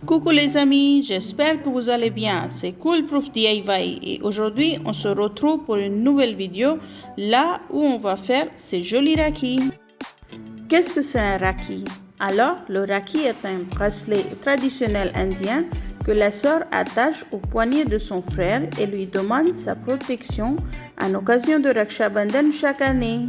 Coucou les amis, j'espère que vous allez bien. C'est Cool Proof DIY et aujourd'hui on se retrouve pour une nouvelle vidéo là où on va faire ces jolis rakis. Qu'est-ce que c'est un raki? Alors, le raki est un bracelet traditionnel indien que la sœur attache au poignet de son frère et lui demande sa protection en occasion de Raksha Bandhan chaque année.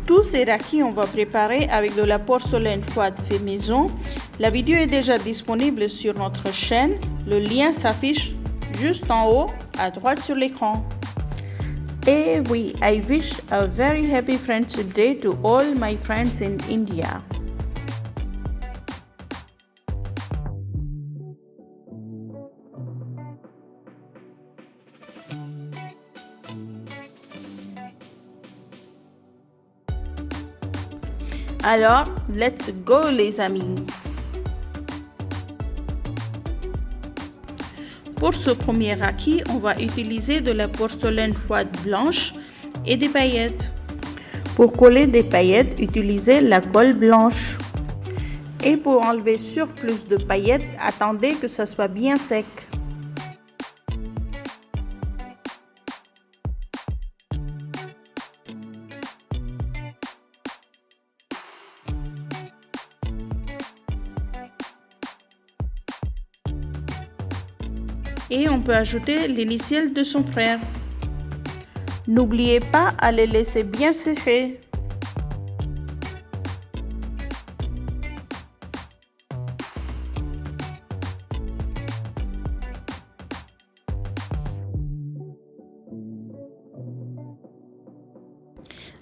Tous ces rakis, on va préparer avec de la porcelaine froide fait maison. La vidéo est déjà disponible sur notre chaîne. Le lien s'affiche juste en haut à droite sur l'écran. Et oui, I wish a very happy Friendship Day to all my friends in India. Alors, let's go les amis! Pour ce premier raki, on va utiliser de la porcelaine froide blanche et des paillettes. Pour coller des paillettes, utilisez la colle blanche. Et pour enlever surplus de paillettes, attendez que ça soit bien sec. Et on peut ajouter l'initiale de son frère. N'oubliez pas à les laisser bien sécher.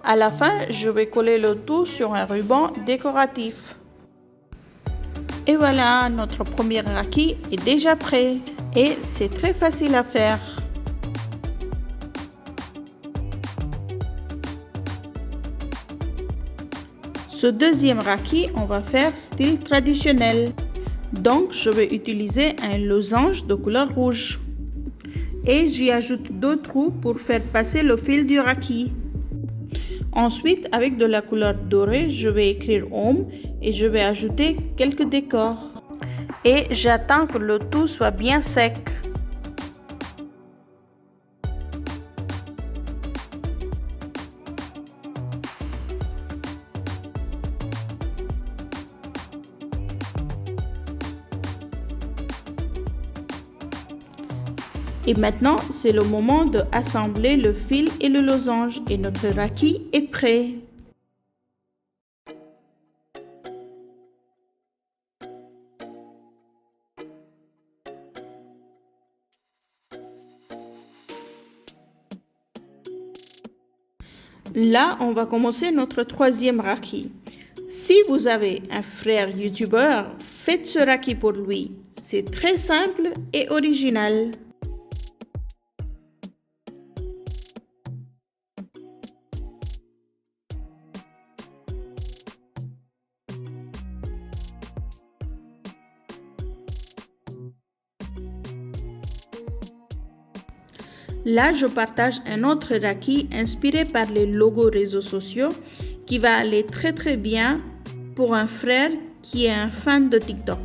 À la fin, je vais coller le tout sur un ruban décoratif. Et voilà, notre premier raki est déjà prêt. Et c'est très facile à faire. Ce deuxième raki, on va faire style traditionnel. Donc, je vais utiliser un losange de couleur rouge. Et j'y ajoute 2 trous pour faire passer le fil du raki. Ensuite, avec de la couleur dorée, je vais écrire Om et je vais ajouter quelques décors. Et j'attends que le tout soit bien sec. Et maintenant, c'est le moment de assembler le fil et le losange et notre raki est prêt. Là, on va commencer notre troisième raki. Si vous avez un frère youtubeur, faites ce raki pour lui. C'est très simple et original. Là, je partage un autre raki inspiré par les logos réseaux sociaux qui va aller très bien pour un frère qui est un fan de TikTok.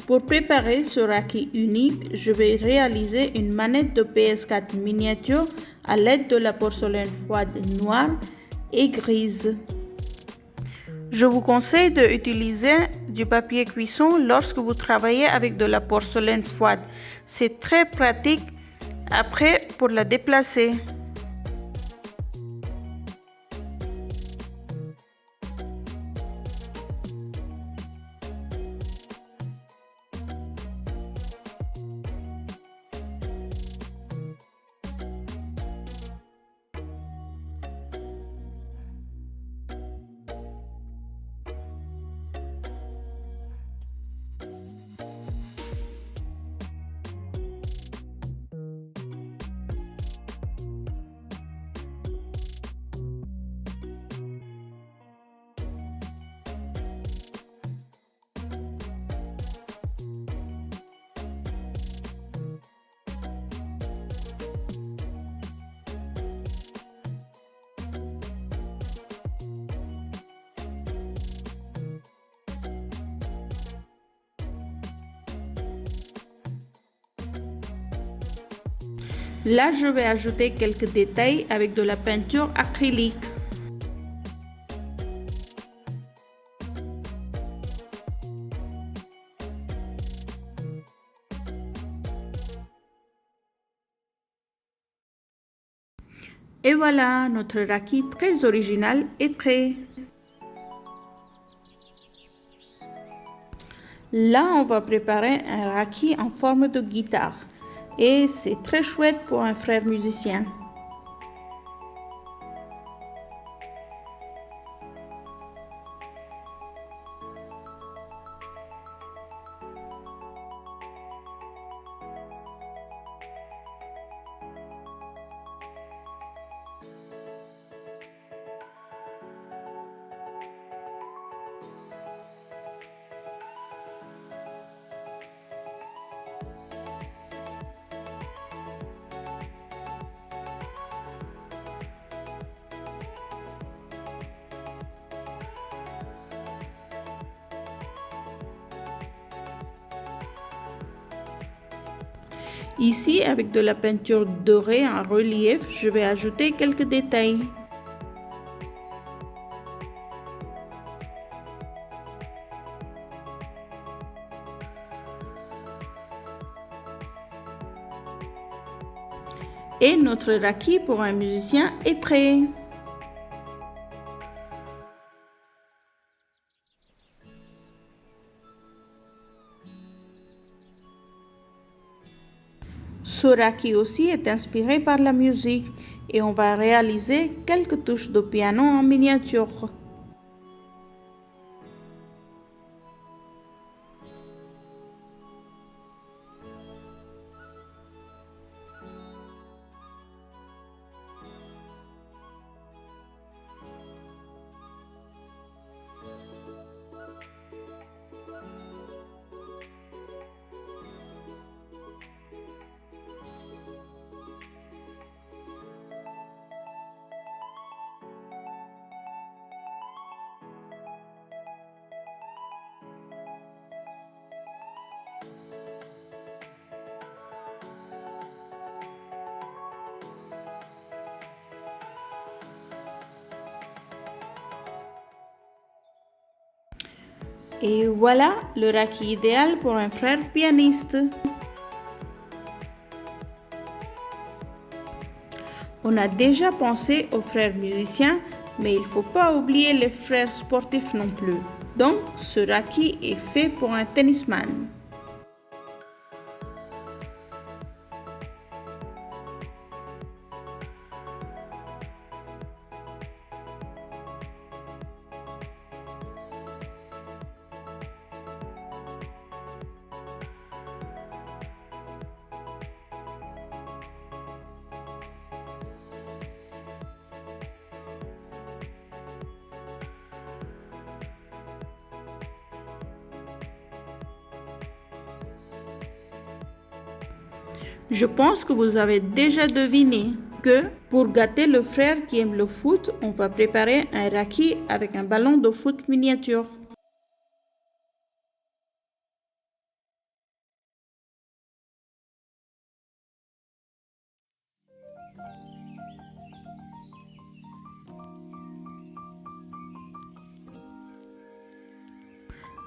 Pour préparer ce raki unique, je vais réaliser une manette de PS4 miniature à l'aide de la porcelaine froide noire et grise. Je vous conseille d'utiliser du papier cuisson lorsque vous travaillez avec de la porcelaine froide. C'est très pratique après pour la déplacer. Là, je vais ajouter quelques détails avec de la peinture acrylique. Et voilà, notre raki très original est prêt. Là, on va préparer un raki en forme de guitare. Et c'est très chouette pour un frère musicien. Ici, avec de la peinture dorée en relief, je vais ajouter quelques détails. Et notre raki pour un musicien est prêt. Ce raki aussi est inspiré par la musique et on va réaliser quelques touches de piano en miniature. Et voilà le raki idéal pour un frère pianiste. On a déjà pensé aux frères musiciens, mais il ne faut pas oublier les frères sportifs non plus. Donc, ce raki est fait pour un tennisman. Je pense que vous avez déjà deviné que pour gâter le frère qui aime le foot, on va préparer un raki avec un ballon de foot miniature.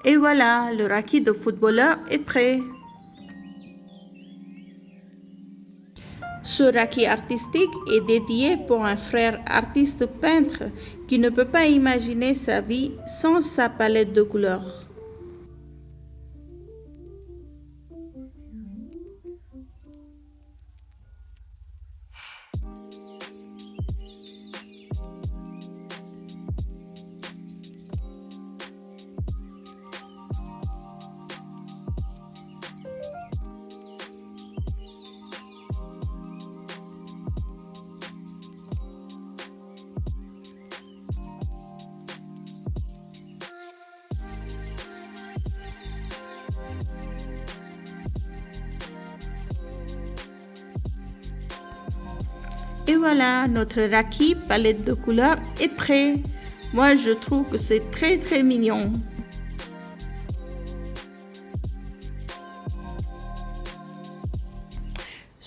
Et voilà, le raki de footballeur est prêt. Ce raki artistique est dédié pour un frère artiste peintre qui ne peut pas imaginer sa vie sans sa palette de couleurs. Et voilà, notre raki palette de couleurs est prêt. Moi, je trouve que c'est très mignon.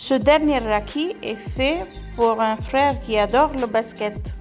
Ce dernier raki est fait pour un frère qui adore le basket.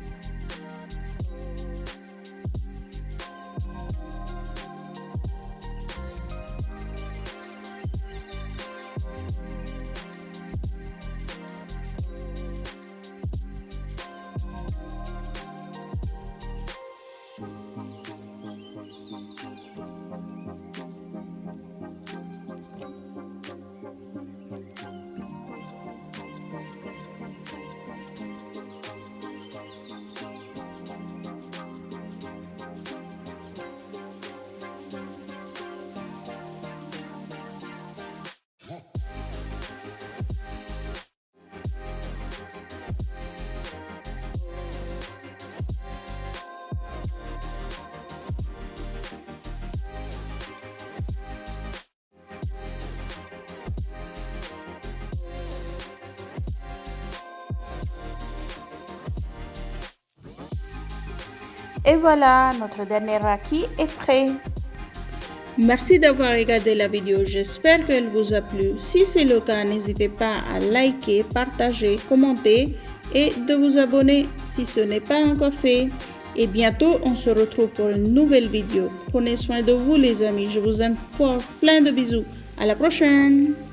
Et voilà, notre dernier raki est prêt. Merci d'avoir regardé la vidéo, j'espère qu'elle vous a plu. Si c'est le cas, n'hésitez pas à liker, partager, commenter et de vous abonner si ce n'est pas encore fait. Et bientôt, on se retrouve pour une nouvelle vidéo. Prenez soin de vous les amis, je vous aime fort, plein de bisous. À la prochaine!